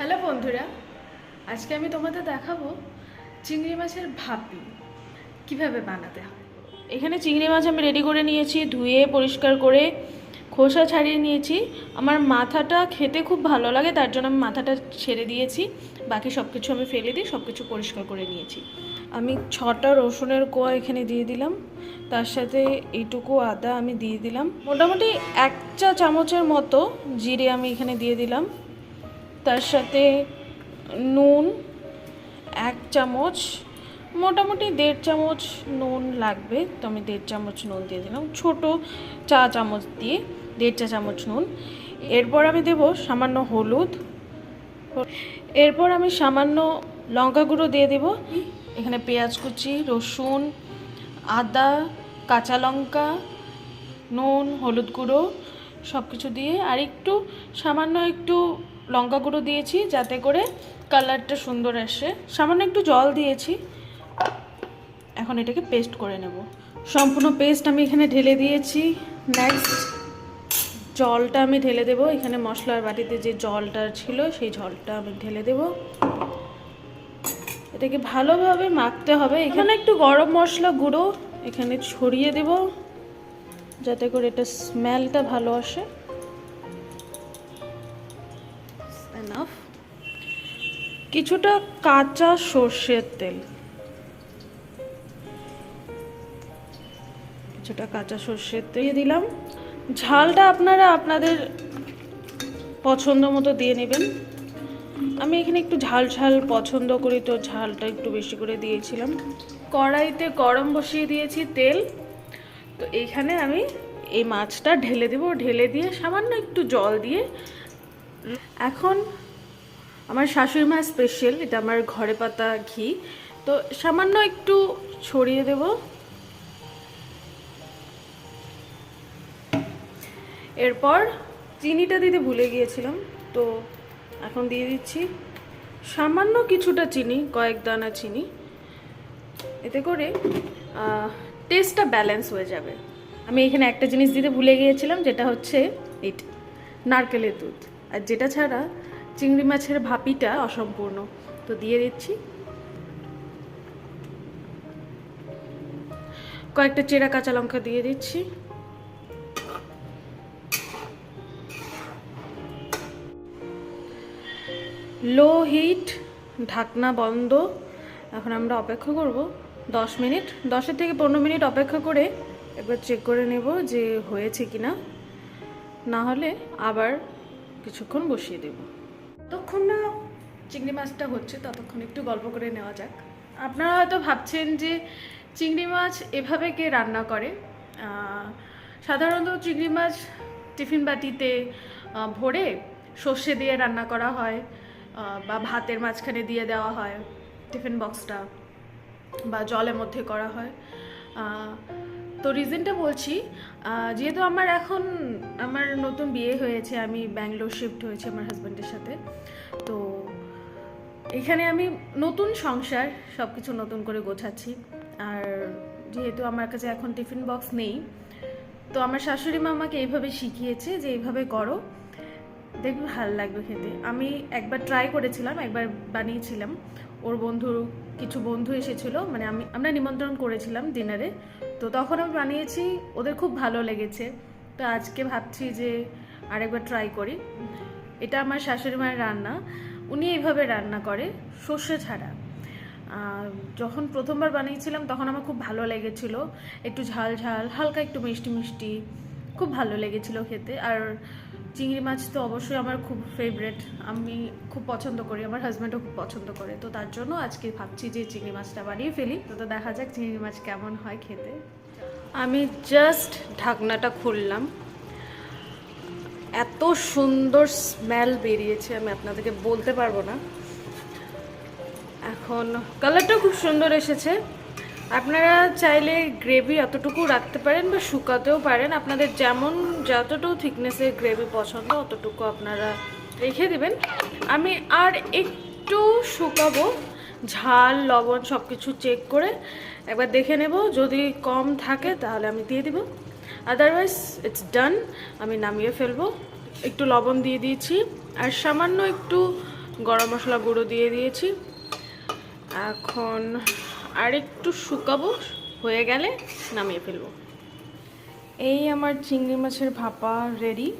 Hello বন্ধুরা, আজকে আমি তোমাদের দেখাবো চিংড়ি মাছের ভাপি কিভাবে বানাতে হয়। এখানে চিংড়ি মাছ আমি রেডি করে নিয়েছি, ধুয়ে পরিষ্কার করে খোসা ছাড়িয়ে নিয়েছি। আমার মাথাটা খেতে খুব ভালো লাগে, তার জন্য আমি মাথাটা ছেড়ে দিয়েছি। বাকি সব কিছু আমি ফেলে দিই, সব কিছু পরিষ্কার করে নিয়েছি। আমি 6টা রসুনের কোয়া এখানে দিয়ে দিলাম, তার সাথে এইটুকু আদা আমি দিয়ে দিলাম। মোটামুটি 1 চা চামচের মতো জিরে আমি এখানে দিয়ে দিলাম। তার সাথে নুন 1 চামচ, মোটামুটি 1.5 চামচ নুন লাগবে, তো আমি 1.5 চামচ নুন দিয়ে দিলাম। ছোটো চা চামচ দিয়ে 1.5 চা চামচ নুন। এরপর আমি দেব সামান্য হলুদ, এরপর আমি সামান্য লঙ্কা গুঁড়ো দিয়ে দেব। এখানে পেঁয়াজ কুচি, রসুন, আদা, কাঁচা লঙ্কা, নুন, হলুদ গুঁড়ো সব কিছু দিয়ে আর একটু সামান্য একটু লঙ্কা গুঁড়ো দিয়েছি যাতে করে কালারটা সুন্দর আসে। সামান্য একটু জল দিয়েছি। এখন এটাকে পেস্ট করে নেব। সম্পূর্ণ পেস্ট আমি এখানে ঢেলে দিয়েছি। নেক্সট জলটা আমি ঢেলে দেব। এখানে মশলার বাটিতে যে জলটা ছিল সেই জলটা আমি ঢেলে দেব। এটাকে ভালোভাবে মাখতে হবে। এখানে একটু গরম মশলা গুঁড়ো এখানে ছড়িয়ে দেব যাতে করে এটা স্মেলটা ভালো আসে। এনাফ। কিছুটা কাঁচা সর্ষের তেল, দিয়ে দিলাম। ঝালটা আপনারা আপনাদের পছন্দ মতো দিয়ে নেবেন। আমি এখানে একটু ঝাল ঝাল পছন্দ করি, তো ঝালটা একটু বেশি করে দিয়েছিলাম। কড়াইতে গরম বসিয়ে দিয়েছি তেল, তো এইখানে আমি এই মাছটা ঢেলে দেব। ঢেলে দিয়ে সামান্য একটু জল দিয়ে, এখন আমার শাশুড়ি মা স্পেশাল, এটা আমার ঘরে পাতা ঘি, তো সামান্য একটু ছড়িয়ে দেব। এরপর চিনিটা দিতে ভুলে গিয়েছিলাম, তো এখন দিয়ে দিচ্ছি সামান্য কিছুটা চিনি, কয়েক দানা চিনি। এতে করে টেস্টটা ব্যালেন্স হয়ে যাবে। আমি এখানে একটা জিনিস দিতে ভুলে গিয়েছিলাম, যেটা হচ্ছে এটা নারকেলের দুধ, আর যেটা ছাড়া চিংড়ি মাছের ভাপিটা অসম্পূর্ণ। তো দিয়ে দিচ্ছি কয়েকটা চেরা কাঁচা লঙ্কা দিয়ে দিচ্ছি। লো হিট, ঢাকনা বন্ধ। এখন আমরা অপেক্ষা করব 10 মিনিট। 10 থেকে 15 মিনিট অপেক্ষা করে একবার চেক করে নেব যে হয়েছে কি না, না হলে আবার কিছুক্ষণ বসিয়ে দেব। ততক্ষণ না চিংড়ি মাছটা হচ্ছে, ততক্ষণ একটু গল্প করে নেওয়া যাক। আপনারা হয়তো ভাবছেন যে চিংড়ি মাছ এভাবে কে রান্না করে। সাধারণত চিংড়ি মাছ টিফিন বাটিতে ভরে সর্ষে দিয়ে রান্না করা হয়, বা ভাতের মাঝখানে দিয়ে দেওয়া হয় টিফিন বক্সটা, বা জলের মধ্যে করা হয়। তো রিজনটা বলছি, যেহেতু আমার নতুন বিয়ে হয়েছে, আমি ব্যাঙ্গালোর শিফট হয়েছি আমার হাজব্যান্ডের সাথে। তো এখানে আমি নতুন সংসার, সব কিছু নতুন করে গোছাচ্ছি। আর যেহেতু আমার কাছে এখন টিফিন বক্স নেই, তো আমার শাশুড়ি মা আমাকে এইভাবে শিখিয়েছে যে এইভাবে করো, দেখবে ভালো লাগবে খেতে। আমি একবার ট্রাই করেছিলাম, একবার বানিয়েছিলাম। ওর কিছু বন্ধু এসেছিলো, মানে আমরা নিমন্ত্রণ করেছিলাম ডিনারে, তো তখন আমি বানিয়েছি, ওদের খুব ভালো লেগেছে। তো আজকে ভাবছি যে আরেকবার ট্রাই করি। এটা আমার শাশুড়ি মায়ের রান্না, উনি এইভাবে রান্না করে সর্ষে ছাড়া। যখন প্রথমবার বানিয়েছিলাম তখন আমার খুব ভালো লেগেছিল, একটু ঝাল ঝাল, হালকা একটু মিষ্টি মিষ্টি, খুব ভালো লেগেছিল খেতে। আর চিংড়ি মাছ তো অবশ্যই আমার খুব ফেভারিট, আমি খুব পছন্দ করি, আমার হাজব্যান্ডও খুব পছন্দ করে। তো তার জন্য আজকে ভাবছি যে চিংড়ি মাছটা বানিয়ে ফেলি। তো দেখা যাক চিংড়ি মাছ কেমন হয় খেতে। আমি জাস্ট ঢাকনাটা খুললাম, এত সুন্দর স্মেল বেরিয়েছে আমি আপনাদেরকে বলতে পারবো না। এখন কালারটা খুব সুন্দর এসেছে। আপনারা চাইলে গ্রেভি এতটুকু রাখতে পারেন বা শুকাতেও পারেন, আপনাদের যতটুকু থিকনেসের গ্রেভি পছন্দ অতটুকু আপনারা রেখে দেবেন। আমি আর একটু শুকাবো, ঝাল লবণ সব কিছু চেক করে একবার দেখে নেব, যদি কম থাকে তাহলে আমি দিয়ে দিব, আদারওয়াইজ ইটস ডান। আমি নামিয়ে ফেলবো। একটু লবণ দিয়ে দিয়েছি আর সামান্য একটু গরম মশলা গুঁড়ো দিয়ে দিয়েছি। এখন আরেকটু শুকাবো, হয়ে গেলে নামিয়ে ফেলবো। এই আমার চিংড়ি মাছের ভাপা রেডি।